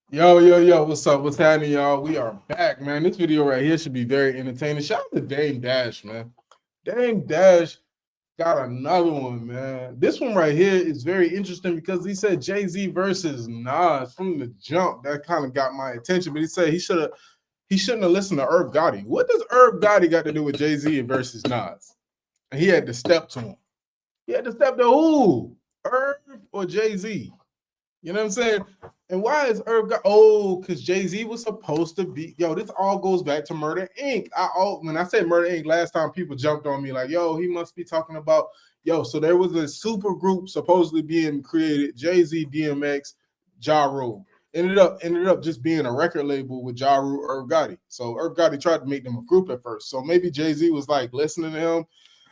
Yo, what's up? What's happening, y'all? We are back, man. This video right here should be very entertaining. Shout out to Dame Dash, man. Dame Dash got another one, man. This one right here is very interesting because he said Jay-Z versus Nas from the jump. That kind of got my attention, but he said he shouldn't have listened to Irv Gotti. What does Irv Gotti got to do with Jay-Z versus Nas? And he had to step to him. He had to step to who? Irv or Jay-Z? You know what I'm saying? And why is Irv got because Jay-Z was supposed to be this all goes back to Murder Inc. When I said Murder Inc. last time, people jumped on me like, he must be talking about so there was a super group supposedly being created, Jay-Z, DMX, Ja Rule. Ended up just being a record label with Ja Rule, Irv Gotti. So Irv Gotti tried to make them a group at first. So maybe Jay-Z was like listening to him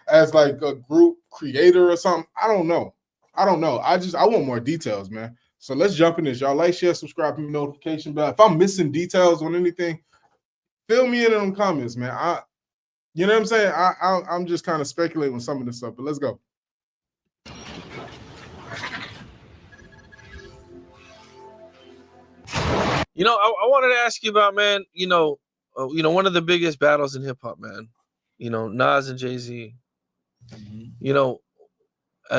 as like a group creator or something. I don't know. I want more details, man. So let's jump in this. Y'all like, share, subscribe, hit the notification bell. If I'm missing details on anything, fill me in them comments, man. You know what I'm saying? I'm just kind of speculating on some of this stuff, but let's go. I wanted to ask you about, man. One of the biggest battles in hip hop, man. Nas and Jay-Z.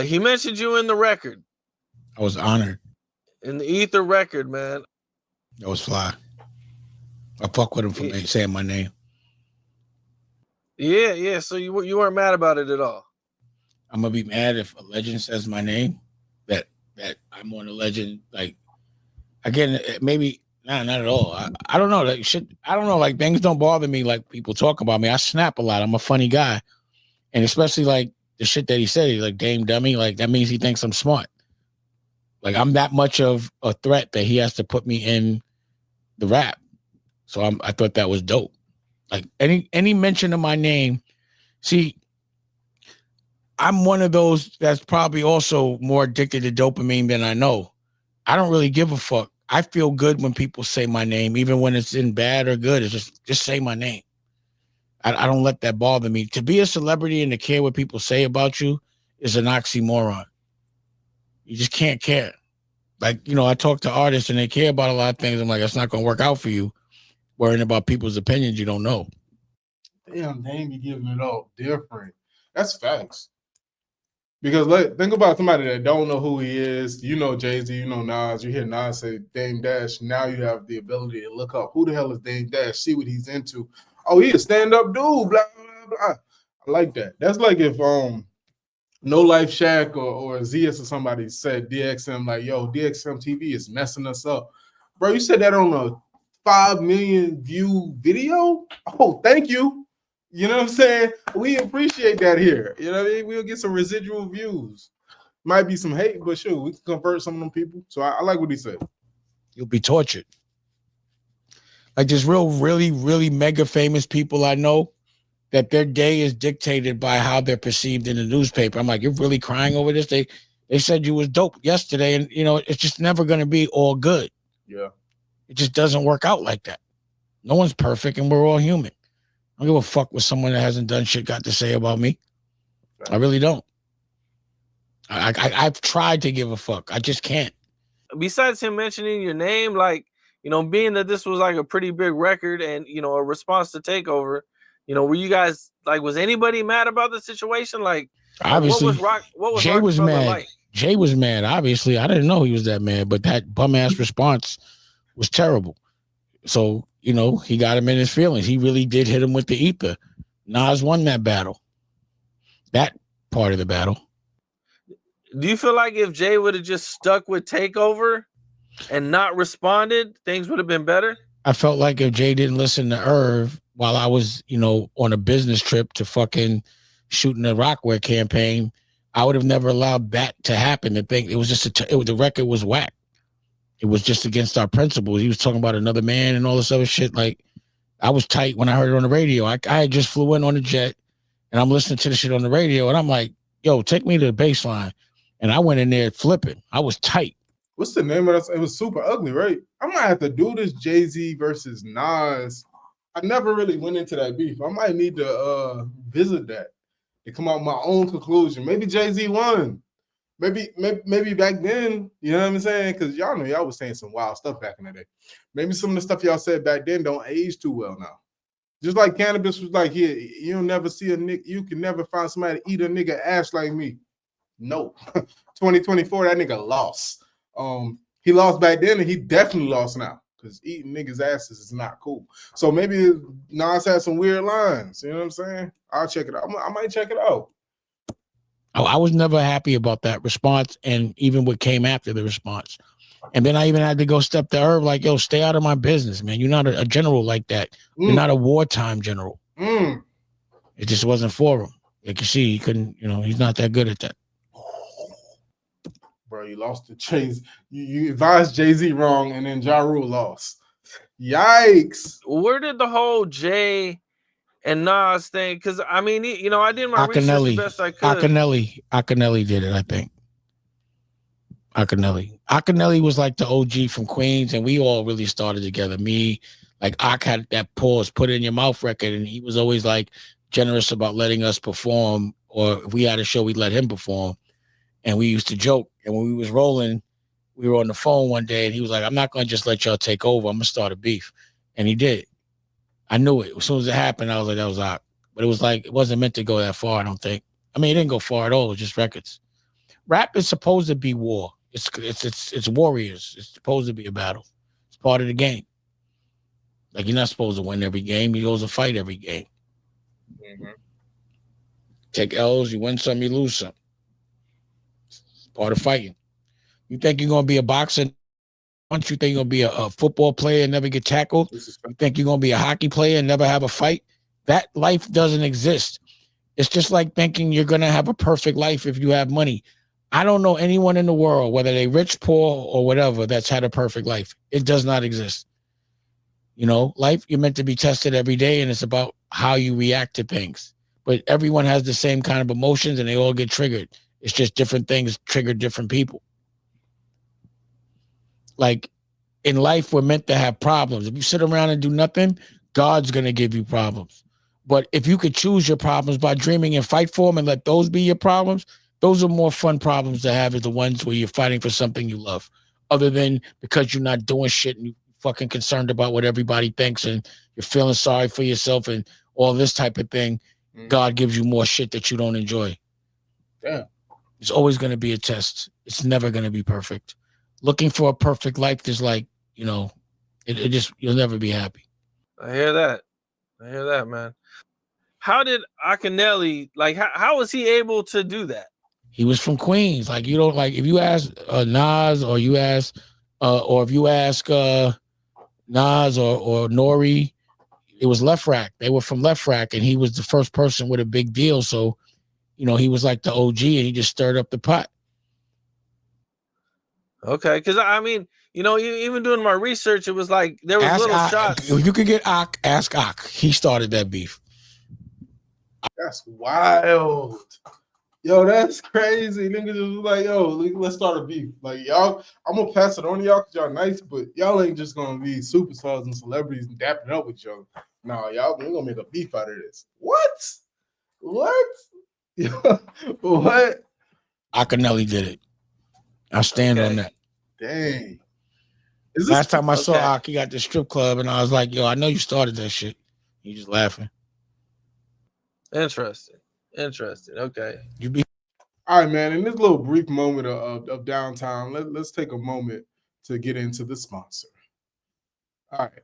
He mentioned you in the record. I was honored. In the Ether record, man. That was fly. I fuck with him for saying my name. Yeah. So you weren't mad about it at all. I'm gonna be mad if a legend says my name. That I'm on a legend. Like again, maybe not at all. I don't know. Like shit. I don't know. Like things don't bother me. Like people talk about me. I snap a lot. I'm a funny guy, and especially like the shit that he said. He's like Dame Dummy. Like that means he thinks I'm smart. Like I'm that much of a threat that he has to put me in the rap. So I thought that was dope. Like any mention of my name. See, I'm one of those that's probably also more addicted to dopamine than I know. I don't really give a fuck. I feel good when people say my name, even when it's in bad or good. It's just say my name. I don't let that bother me. To be a celebrity and to care what people say about you is an oxymoron. You just can't care. Like, I talk to artists and they care about a lot of things. I'm like, it's not going to work out for you. Worrying about people's opinions you don't know. Damn, they ain't be giving it all different. That's facts. Because think about somebody that don't know who he is. You know Jay-Z, you know Nas. You hear Nas say Dame Dash. Now you have the ability to look up who the hell is Dame Dash, see what he's into. Oh, he a stand-up dude, blah, blah, blah. I like that. That's like if No Life Shack or Zias or somebody said DXM, like, DXM TV is messing us up. Bro, you said that on a 5 million view video? Oh, thank you. You know what I'm saying? We appreciate that here. You know what I mean? We'll get some residual views. Might be some hate, but sure, we can convert some of them people. So I like what he said. You'll be tortured. Like there's really, really mega famous people I know that their day is dictated by how they're perceived in the newspaper. I'm like, you're really crying over this? They said you was dope yesterday, and it's just never going to be all good. Yeah. It just doesn't work out like that. No one's perfect, and we're all human. I don't give a fuck what someone that hasn't done shit got to say about me. Right. I really don't. I've tried to give a fuck. I just can't. Besides him mentioning your name, like, being that this was like a pretty big record and, a response to Takeover, were you guys like, was anybody mad about the situation? Like, obviously, what was Jay was mad. like? Jay was mad. Obviously, I didn't know he was that mad, but that bum ass response was terrible. So, he got him in his feelings. He really did hit him with the ether. Nas won that battle. That part of the battle. Do you feel like if Jay would have just stuck with Takeover and not responded, things would have been better? I felt like if Jay didn't listen to Irv while I was, on a business trip to fucking shooting a Rockwear campaign, I would have never allowed that to happen. The thing, it was just the record was whack. It was just against our principles. He was talking about another man and all this other shit. Like, I was tight when I heard it on the radio. I had just flew in on a jet, and I'm listening to the shit on the radio, and I'm like, yo, take me to the baseline. And I went in there flipping. I was tight. What's the name of that? It was Super Ugly, right? I might have to do this Jay-Z versus Nas. I never really went into that beef. I might need to visit that to come out with my own conclusion. Maybe Jay-Z won. maybe back then, you know what I'm saying? Because y'all know y'all was saying some wild stuff back in the day. Maybe some of the stuff y'all said back then don't age too well now. Just like cannabis was like, here, you'll never see a nigga, you can never find somebody to eat a nigga ass like me. No. 2024, that nigga lost. He lost back then, and he definitely lost now. Because eating niggas' asses is not cool. So maybe Nas had some weird lines. You know what I'm saying? I'll check it out. I might check it out. I was never happy about that response, and even what came after the response. And then I even had to go step to Irv, like, yo, stay out of my business, man. You're not a general like that. You're not a wartime general. It just wasn't for him. Like you see, he couldn't, he's not that good at that. Bro, you lost the Jayz. You advised Jay-Z wrong, and then Ja Rule lost. Yikes. Where did the whole Jay and Nas thing? Because I mean, I did my research the best I could. Akinelli did it, I think. Akinelli was like the OG from Queens, and we all really started together. Me, like Ak had that pause, put it in your mouth record, and he was always like generous about letting us perform, or if we had a show, we'd let him perform. And we used to joke. And when we was rolling, we were on the phone one day, and he was like, I'm not going to just let y'all take over. I'm going to start a beef. And he did. I knew it. As soon as it happened, I was like, that was Ak. But it was like, it wasn't meant to go that far, I don't think. I mean, it didn't go far at all. It was just records. Rap is supposed to be war. It's warriors. It's supposed to be a battle. It's part of the game. Like, you're not supposed to win every game. You're supposed to fight every game. Mm-hmm. Take L's, you win some, you lose some. Part of fighting. You think you're gonna be a boxer once? You think you're gonna be a football player and never get tackled? You think you're gonna be a hockey player and never have a fight? That life doesn't exist. It's just like thinking you're gonna have a perfect life if you have money. I don't know anyone in the world, whether they rich, poor, or whatever, that's had a perfect life. It does not exist. Life, you're meant to be tested every day, and it's about how you react to things. But everyone has the same kind of emotions, and they all get triggered. It's just different things trigger different people. Like in life, we're meant to have problems. If you sit around and do nothing, God's going to give you problems. But if you could choose your problems by dreaming and fight for them and let those be your problems, those are more fun problems to have, is the ones where you're fighting for something you love, other than because you're not doing shit and you're fucking concerned about what everybody thinks and you're feeling sorry for yourself and all this type of thing. God gives you more shit that you don't enjoy. Yeah. It's always going to be a test. It's never going to be perfect. Looking for a perfect life is like, it just, you'll never be happy. I hear that, man. How did Akinelli, like, how was he able to do that? He was from Queens. Like, if you ask Nas, or you ask, or if you ask Nas or Nori, it was Left Rack. They were from Left Rack, and he was the first person with a big deal. So, he was like the OG, and he just stirred up the pot. Okay, because I mean, even doing my research, it was like there was little shots. If you could get Ak, ask Ak. He started that beef. That's wild. Yo, that's crazy. Niggas just like, yo, let's start a beef. Like, y'all, I'm gonna pass it on to y'all because y'all nice, but y'all ain't just gonna be superstars and celebrities and dapping up with y'all. No, y'all, we're gonna make a beef out of this. What? What? Akinelli did it. I stand on that. Dang. Last time I saw Ak, he got the strip club, and I was like, yo, I know you started that shit. He just laughing. Interesting. Okay. All right, man. In this little brief moment of downtime, let's take a moment to get into the sponsor. All right.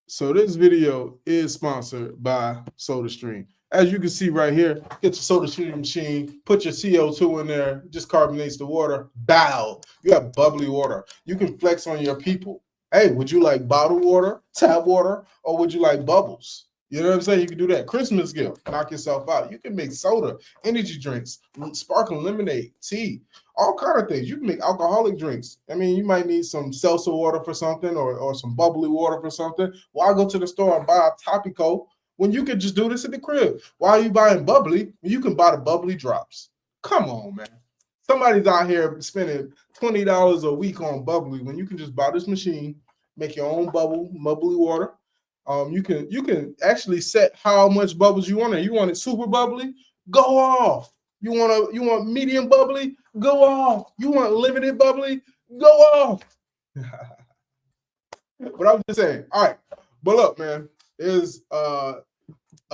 So this video is sponsored by SodaStream. As you can see right here, get your SodaStream machine, put your CO2 in there, just carbonates the water. Bow. You have bubbly water. You can flex on your people. Hey, would you like bottled water, tap water, or would you like bubbles? You know what I'm saying? You can do that. Christmas gift. Knock yourself out. You can make soda, energy drinks, sparkling lemonade, tea, all kind of things. You can make alcoholic drinks. I mean, you might need some seltzer water for something or some bubbly water for something. Why go to the store and buy a Topico when you could just do this at the crib? Why are you buying bubbly when you can buy the bubbly drops? Come on, man. Somebody's out here spending $20 a week on bubbly when you can just buy this machine, make your own bubbly water. You can actually set how much bubbles you want. You want it super bubbly? Go off. You want medium bubbly? Go off. You want limited bubbly? Go off. But I'm just saying. All right. But look, man, there's a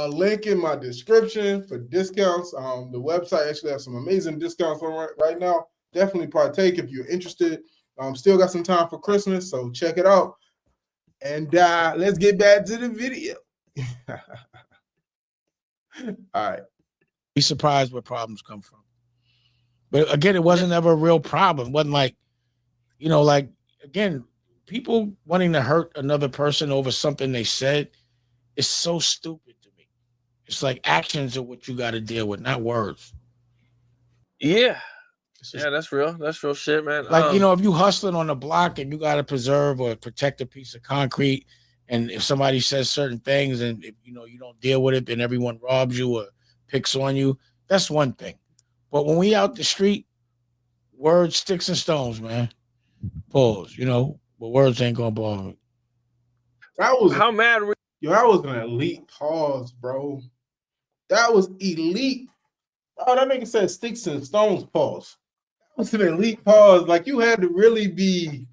link in my description for discounts. The website actually has some amazing discounts on right now. Definitely partake if you're interested. Still got some time for Christmas, so check it out. And let's get back to the video. All right. Be surprised where problems come from. But again, it wasn't ever a real problem. It wasn't like, like, again, people wanting to hurt another person over something they said is so stupid to me. It's like actions are what you got to deal with, not words. Yeah. Yeah, that's real. That's real shit, man. Like, if you hustling on the block and you got to preserve or protect a piece of concrete, and if somebody says certain things and if, you don't deal with it, then everyone robs you or picks on you, that's one thing. But when we out the street, words, sticks, and stones, man. Pause. But words ain't gonna bother me. That was how mad were you? That was an elite pause, bro. That was elite. Oh, that nigga said sticks and stones pause. That was an elite pause. Like, you had to really be,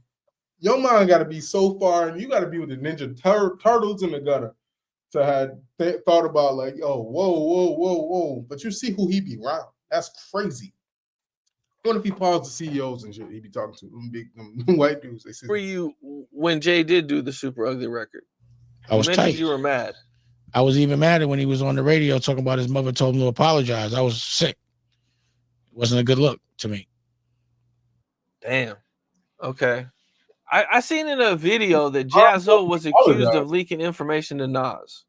your mind got to be so far, and you got to be with the Ninja Turtles in the gutter to have thought about, like, oh, whoa. But you see who he be around. That's crazy. What if he paused the CEOs and shit? He'd be talking to them big white dudes. They said, were you when Jay did do the Super Ugly record? I was tight. You were mad. I was even madder when he was on the radio talking about his mother told him to apologize. I was sick. It wasn't a good look to me. Damn. Okay. I seen in a video that Jazzo was accused of leaking information to Nas.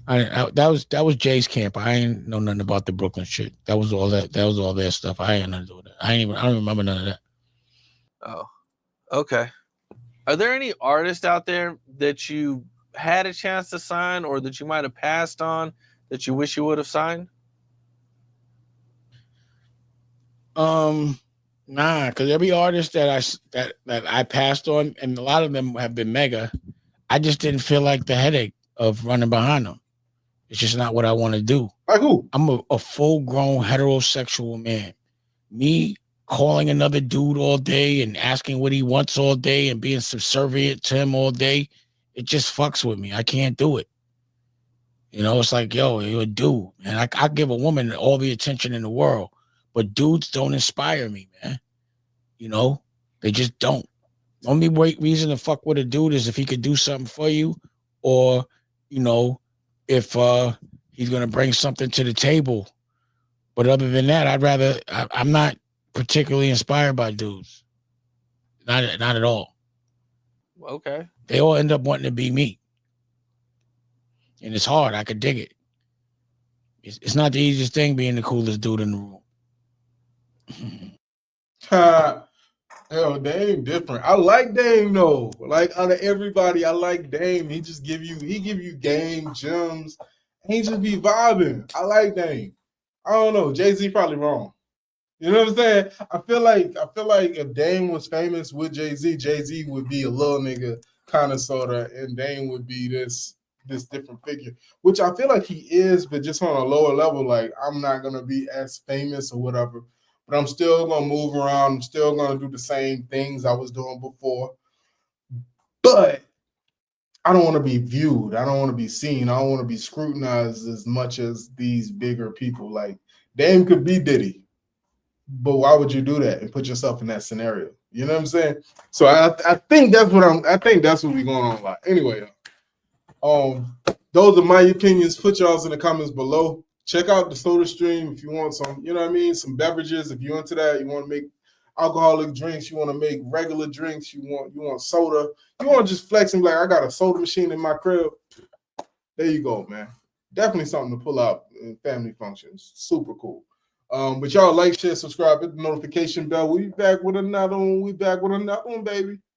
That was Jay's camp. I ain't know nothing about the Brooklyn shit. That was all their stuff. I ain't nothing to do with that. I don't remember none of that. Oh, okay. Are there any artists out there that you had a chance to sign or that you might have passed on that you wish you would have signed? Nah, because every artist that I passed on, and a lot of them have been mega, I just didn't feel like the headache of running behind them. It's just not what I want to do. Like who? I'm a full-grown heterosexual man. Me calling another dude all day and asking what he wants all day and being subservient to him all day, it just fucks with me. I can't do it. It's like, yo, you're a dude, man. I give a woman all the attention in the world, but dudes don't inspire me, man. They just don't. The only reason to fuck with a dude is if he could do something for you, or, if he's going to bring something to the table. But other than that, I'm not particularly inspired by dudes. Not at all. Okay. They all end up wanting to be me. And it's hard. I could dig it. It's not the easiest thing being the coolest dude in the room. Hell, Dame different. I like Dame though. Like, out of everybody, I like Dame. He give you game gems. He just be vibing. I like Dame. I don't know. Jay-Z probably wrong. You know what I'm saying? I feel like if Dame was famous with Jay-Z, Jay-Z would be a little nigga kind of sorta, and Dame would be this different figure, which I feel like he is, but just on a lower level. Like, I'm not gonna be as famous or whatever, but I'm still gonna move around. I'm still gonna do the same things I was doing before. But I don't want to be viewed. I don't want to be seen. I don't want to be scrutinized as much as these bigger people. Like, Dame could be Diddy, but why would you do that and put yourself in that scenario? You know what I'm saying? So I think that's what we're going on about. Anyway, those are my opinions. Put y'all's in the comments below. Check out the Soda Stream if you want some, some beverages. If you're into that, you want to make alcoholic drinks, you want to make regular drinks, you want soda, you want to just flex and be like, I got a soda machine in my crib. There you go, man. Definitely something to pull out in family functions. Super cool. But y'all like, share, subscribe, hit the notification bell. We back with another one. Baby.